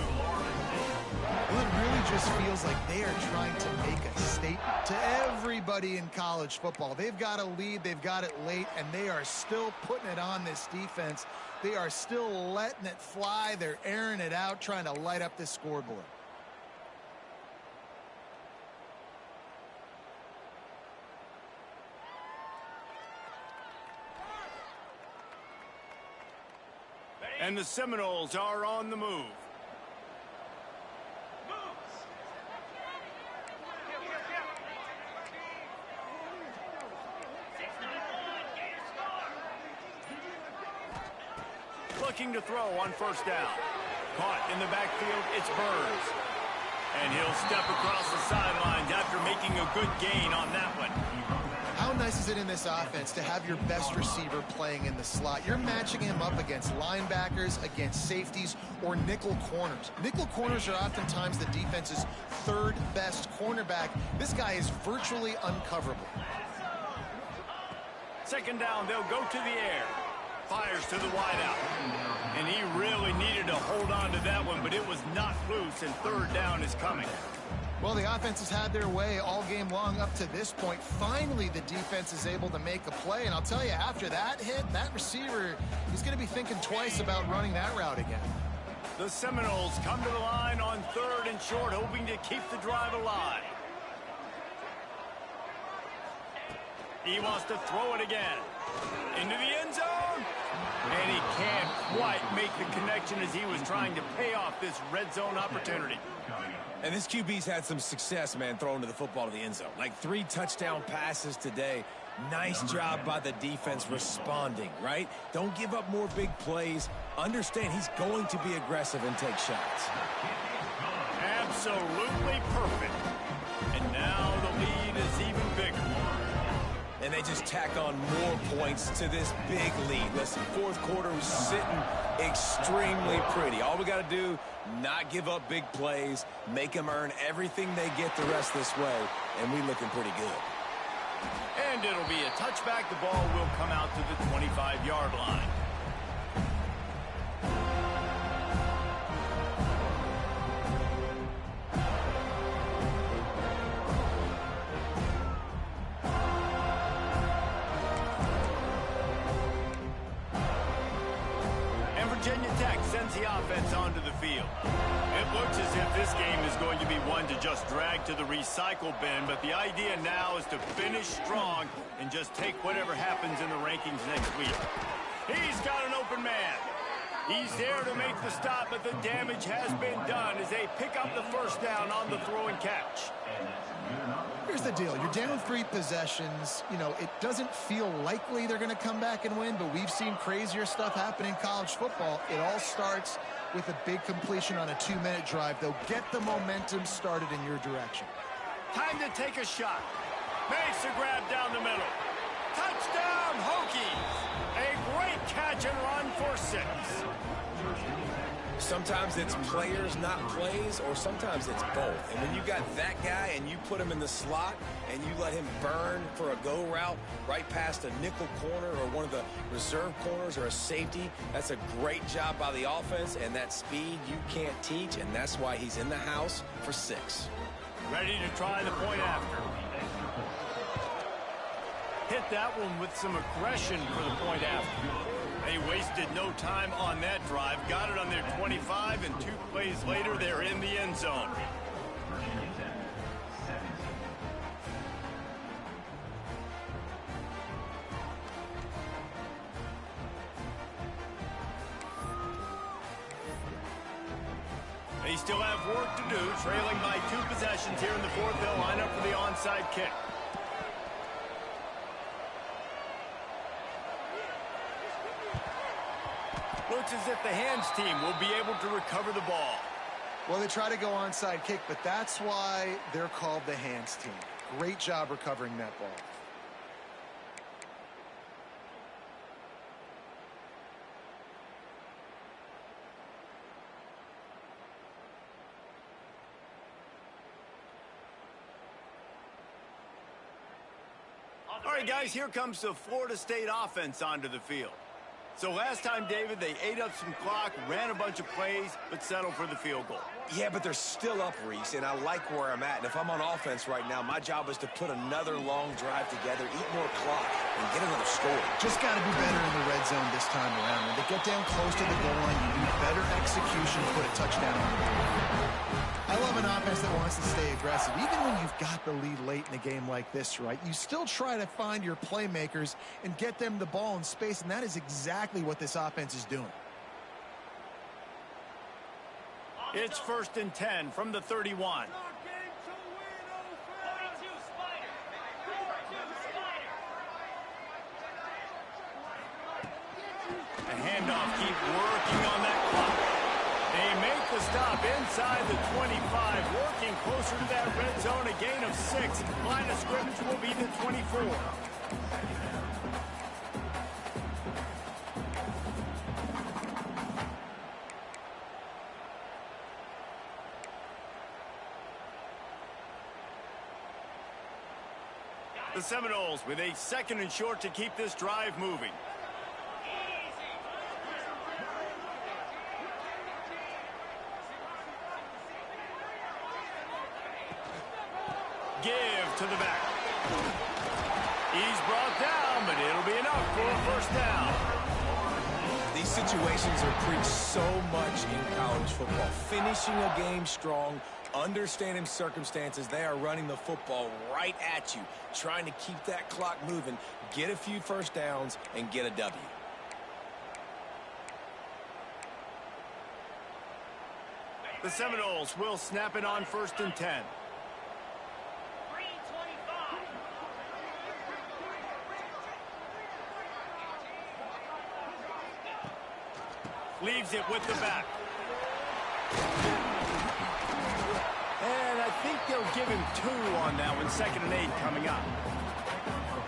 Well, it really just feels like they are trying to make a statement to everybody in college football. They've got a lead, they've got it late, and they are still putting it on this defense. They are still letting it fly. They're airing it out, trying to light up this scoreboard. And the Seminoles are on the move. Looking to throw on first down. Caught in the backfield, it's Burns. And he'll step across the sidelines after making a good gain on that one. How nice is it in this offense to have your best receiver playing in the slot? You're matching him up against linebackers, against safeties, or nickel corners. Nickel corners are oftentimes the defense's 3rd best cornerback. This guy is virtually uncoverable. 2nd down, they'll go to the air. Fires to the wideout. And he really needed to hold on to that one, but it was not loose, and 3rd down is coming. Well, the offense has had their way all game long up to this point. Finally, the defense is able to make a play. And I'll tell you, after that hit, that receiver, he's going to be thinking twice about running that route again. The Seminoles come to the line on 3rd and short, hoping to keep the drive alive. He wants to throw it again. Into the end zone. And he can't quite make the connection as he was trying to pay off this red zone opportunity. And this QB's had some success, man, throwing to the football to the end zone. Like 3 touchdown passes today. Nice job by the defense responding, right? Don't give up more big plays. Understand he's going to be aggressive and take shots. Absolutely perfect. And now the lead is even bigger. And they just tack on more points to this big lead. Listen, 4th quarter was sitting extremely pretty. All we got to do, not give up big plays, make them earn everything they get the rest this way, and we looking pretty good. And it'll be a touchback. The ball will come out to the 25-yard line. Virginia Tech sends the offense onto the field. It looks as if this game is going to be one to just drag to the recycle bin, but the idea now is to finish strong and just take whatever happens in the rankings next week. He's got an open man. He's there to make the stop, but the damage has been done as they pick up the first down on the throw and catch. Here's the deal. You're down 3 possessions. You know, it doesn't feel likely they're going to come back and win, but we've seen crazier stuff happen in college football. It all starts with a big completion on a 2-minute drive. They'll get the momentum started in your direction. Time to take a shot. Makes a grab down the middle. Touchdown, Hokies! A great catch and run for 6. Sometimes it's players, not plays, or sometimes it's both. And when you got that guy and you put him in the slot and you let him burn for a go route right past a nickel corner or one of the reserve corners or a safety, that's a great job by the offense, and that speed you can't teach, and that's why he's in the house for 6. Ready to try the point after. Hit that one with some aggression for the point after. They wasted no time on that drive. Got it on their 25, and 2 plays later, they're in the end zone. They still have work to do, trailing by 2 possessions here in the 4th. They'll line up for the onside kick. Looks as if the hands team will be able to recover the ball. Well, they try to go onside kick, but that's why they're called the hands team. Great job recovering that ball. All right, guys, here comes the Florida State offense onto the field. So last time, David, they ate up some clock, ran a bunch of plays, but settled for the field goal. Yeah, but they're still up, Reese, and I like where I'm at. And if I'm on offense right now, my job is to put another long drive together, eat more clock, and get another score. Just got to be better in the red zone this time around. When they get down close to the goal line, you need better execution to put a touchdown on the board. I love an offense that wants to stay aggressive. Even when you've got the lead late in a game like this, right, you still try to find your playmakers and get them the ball in space, and that is exactly what this offense is doing. It's 1st and 10 from the 31. The handoff, keep working on that clock. They make the stop inside the 25, working closer to that red zone, a gain of 6. Line of scrimmage will be the 24. The Seminoles with a 2nd and short to keep this drive moving. Give to the back. He's brought down, but it'll be enough for a 1st down. These situations are preached so much in college football. Finishing a game strong, understanding circumstances. They are running the football right at you, trying to keep that clock moving, get a few 1st downs, and get a W. The Seminoles will snap it on 1st and 10. Leaves it with the back. And I think they'll give him 2 on that one. 2nd and 8 coming up.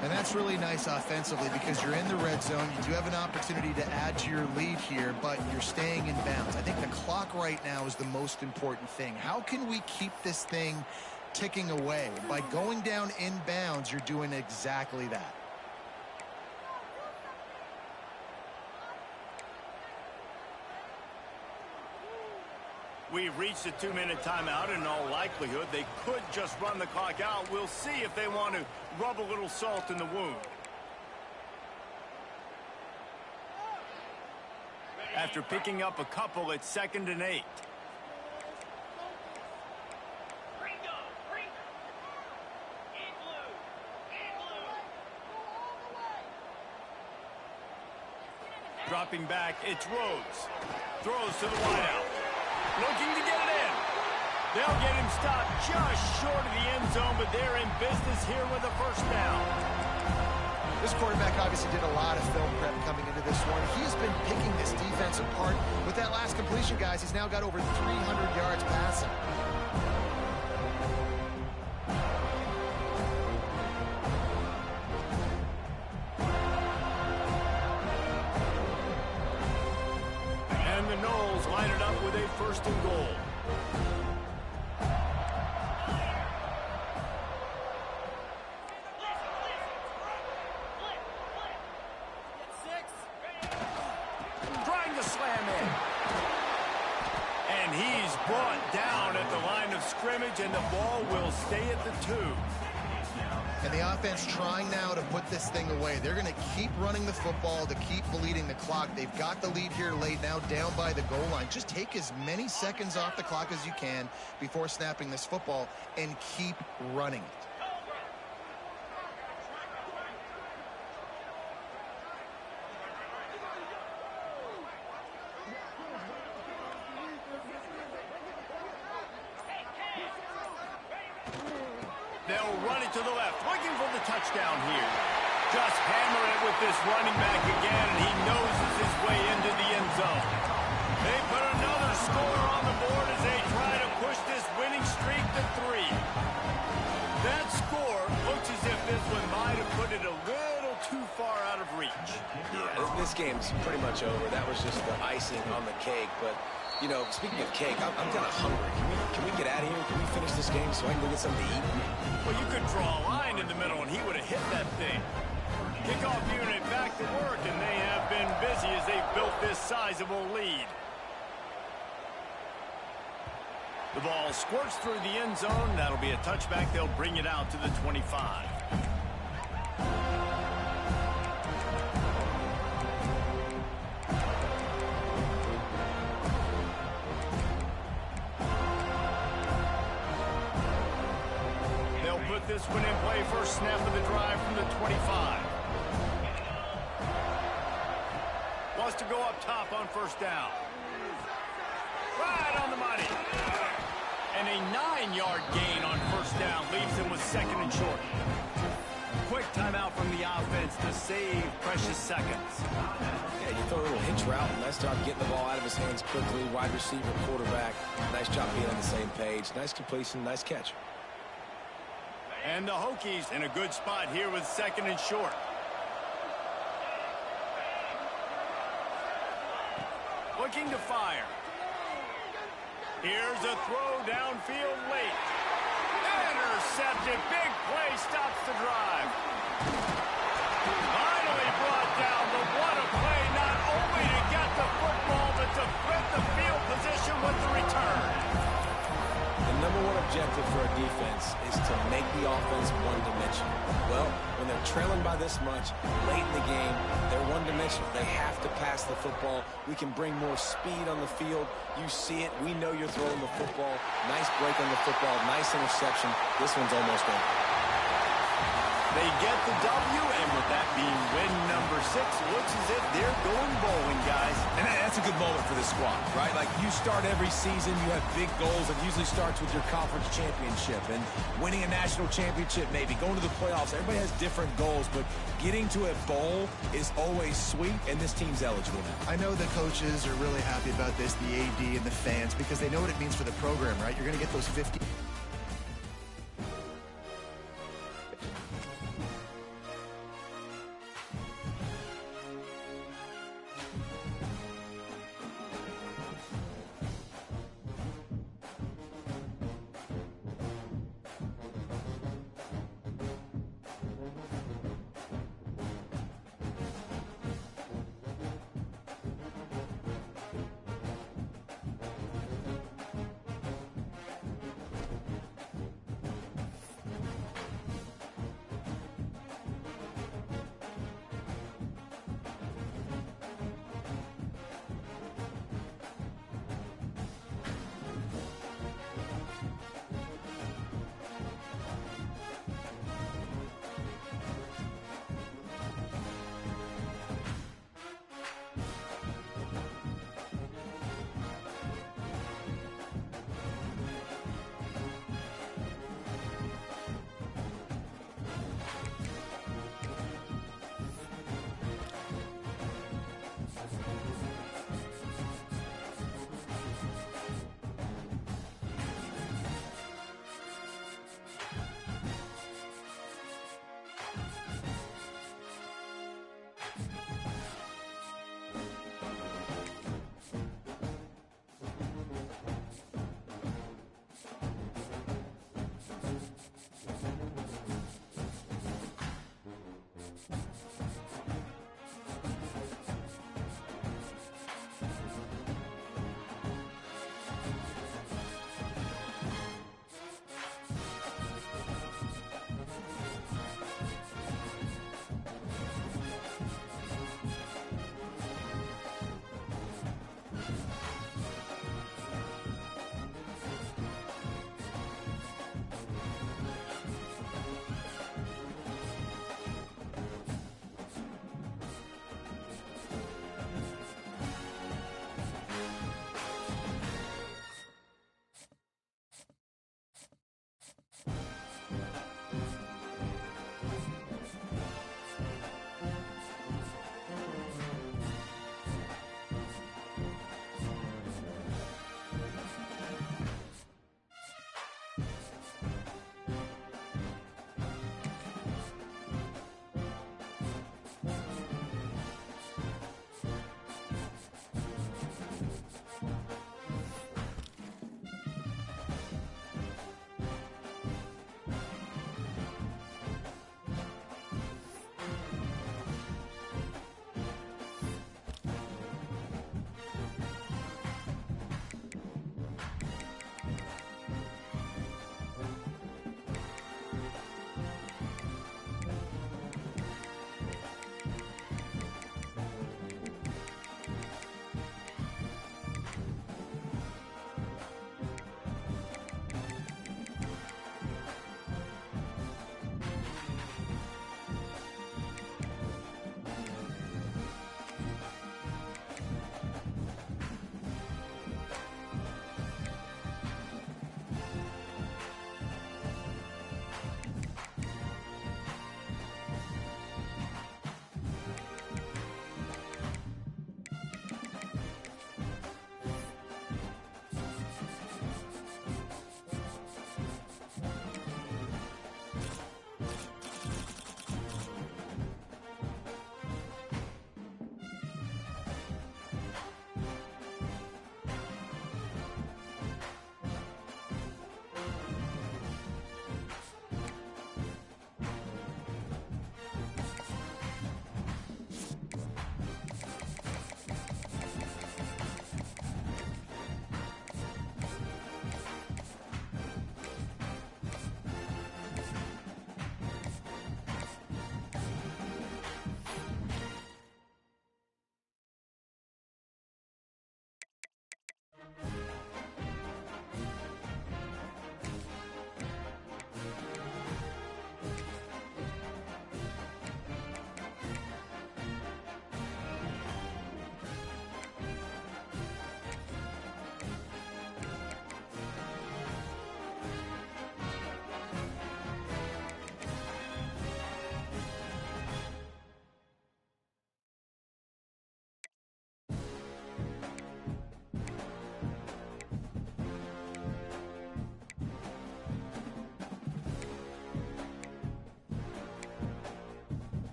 And that's really nice offensively because you're in the red zone. You do have an opportunity to add to your lead here, but you're staying in bounds. I think the clock right now is the most important thing. How can we keep this thing ticking away? By going down in bounds, you're doing exactly that. We've reached a 2-minute timeout. In all likelihood, they could just run the clock out. We'll see if they want to rub a little salt in the wound. After picking up a couple, it's 2nd and 8. dropping back. It's Rhodes. Throws to the wideout. Looking to get it in. They'll get him stopped just short of the end zone, but they're in business here with a first down. This quarterback obviously did a lot of film prep coming into this one. He has been picking this defense apart. With that last completion, guys, he's now got over 300 yards passing. And the Knowles line it up with a first and goal. Trying to slam in. And he's brought down at the line of scrimmage, and the ball will stay at the 2. And the offense trying now to put this thing away. They're going to keep running the football to keep bleeding the clock. They've got the lead here late, now down by the goal line. Just take as many seconds off the clock as you can before snapping this football and keep running it. They'll run it to the left, looking for the touchdown here. Just hammer it with this running back again, and he noses his way into the end zone. They put another score on the board as they try to push this winning streak to 3. That score looks as if this one might have put it a little too far out of reach. Yeah, this game's pretty much over. That was just the icing on the cake, but you know, speaking of cake, I'm kind of hungry. Can we get out of here? Can we finish this game so I can go get something to eat? Well, you could draw a line in the middle, and he would have hit that thing. Kickoff unit back to work, and they have been busy as they've built this sizable lead. The ball squirts through the end zone. That'll be a touchback. They'll bring it out to the 25. This one in play, first snap of the drive from the 25. Wants to go up top on first down. Right on the money. And a 9-yard gain on first down leaves him with second and short. Quick timeout from the offense to save precious seconds. Yeah, you throw a little hitch route. Nice job getting the ball out of his hands quickly. Wide receiver, quarterback. Nice job being on the same page. Nice completion, nice catch. And the Hokies in a good spot here with second and short. Looking to fire. Here's a throw downfield late. Intercepted. Big play stops the drive. Finally brought down, but what a play, not only to get the football, but to flip the field position with the return. The number one objective for a defense is to make the offense one-dimensional. Well, when they're trailing by this much, late in the game, they're one-dimensional. They have to pass the football. We can bring more speed on the field. You see it. We know you're throwing the football. Nice break on the football. Nice interception. This one's almost over. They get the W, and with that being win number 6, looks as if they're going bowling, guys. And that's a good moment for this squad, right? Like, you start every season, you have big goals. It usually starts with your conference championship and winning a national championship, maybe going to the playoffs. Everybody has different goals, but getting to a bowl is always sweet, and this team's eligible now. I know the coaches are really happy about this, the AD and the fans, because they know what it means for the program, right? You're going to get those 50.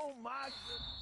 Oh my goodness.